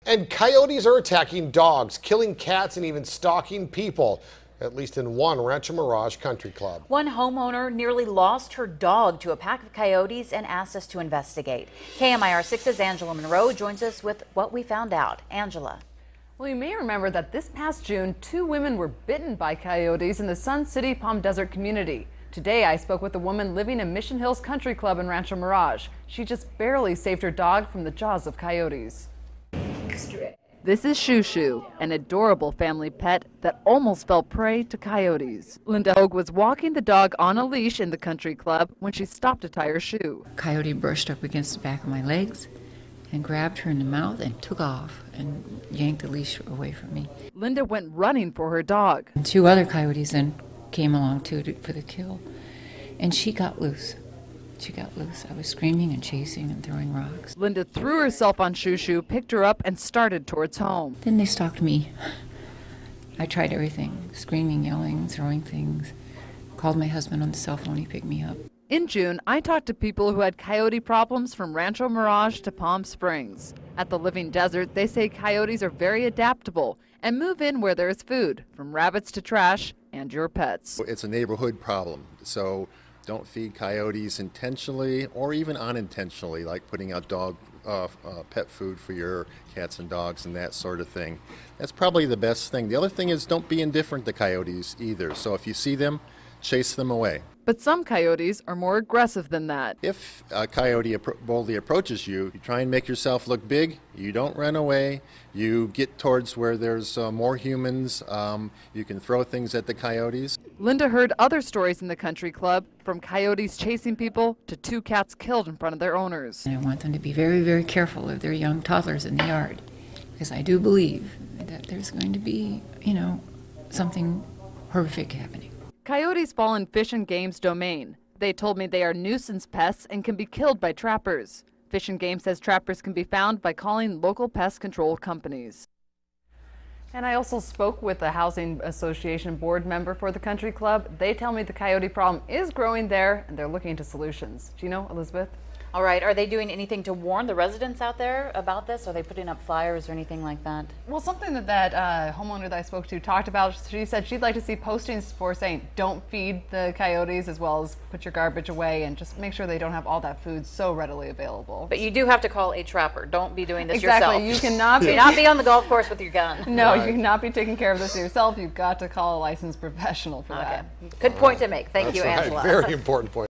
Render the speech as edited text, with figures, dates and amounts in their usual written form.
And coyotes are attacking dogs, killing cats, and even stalking people, at least in one Rancho Mirage country club. One homeowner nearly lost her dog to a pack of coyotes and asked us to investigate. KMIR6's Angela Monroe joins us with what we found out. Angela. Well, you may remember that this past June, 2 women were bitten by coyotes in the Sun City Palm Desert community. Today, I spoke with a woman living in Mission Hills Country Club in Rancho Mirage. She just barely saved her dog from the jaws of coyotes. This is Shoo Shoo, an adorable family pet that almost fell prey to coyotes. Linda Hogue was walking the dog on a leash in the country club when she stopped to tie her shoe. Coyote brushed up against the back of my legs and grabbed her in the mouth and took off and yanked the leash away from me. Linda went running for her dog. And 2 other coyotes then came along too for the kill, and she got loose. She got loose. I was screaming and chasing and throwing rocks. Linda threw herself on Shoo Shoo, picked her up, and started towards home. Then they stalked me. I tried everything, screaming, yelling, throwing things. Called my husband on the cell phone, he picked me up. In June, I talked to people who had coyote problems from Rancho Mirage to Palm Springs. At the Living Desert, they say coyotes are very adaptable and move in where there is food, from rabbits to trash and your pets. It's a neighborhood problem, so don't feed coyotes intentionally or even unintentionally, like putting out pet food for your cats and dogs and that sort of thing. That's probably the best thing. The other thing is don't be indifferent to coyotes either. So if you see them, chase them away. But some coyotes are more aggressive than that. If a coyote boldly approaches you, you try and make yourself look big. You don't run away. You get towards where there's more humans. You can throw things at the coyotes. Linda heard other stories in the country club, from coyotes chasing people to 2 cats killed in front of their owners. And I want them to be very, very careful of their young toddlers in the yard, because I do believe that there's going to be, something horrific happening. Coyotes fall in Fish and Game's domain. They told me they are nuisance pests and can be killed by trappers. Fish and Game says trappers can be found by calling local pest control companies. And I also spoke with a housing association board member for the country club. They tell me the coyote problem is growing there and they're looking into solutions. Do you know, Elizabeth? All right. Are they doing anything to warn the residents out there about this? Are they putting up flyers or anything like that? Well, something that homeowner that I spoke to talked about, she said she'd like to see postings for saying don't feed the coyotes, as well as put your garbage away and just make sure they don't have all that food so readily available. But you do have to call a trapper. Don't be doing this yourself. You cannot be on the golf course with your gun. No, you cannot be taking care of this yourself. You've got to call a licensed professional for that. Good point to make. Thank you, That's right. Angela. Very important point.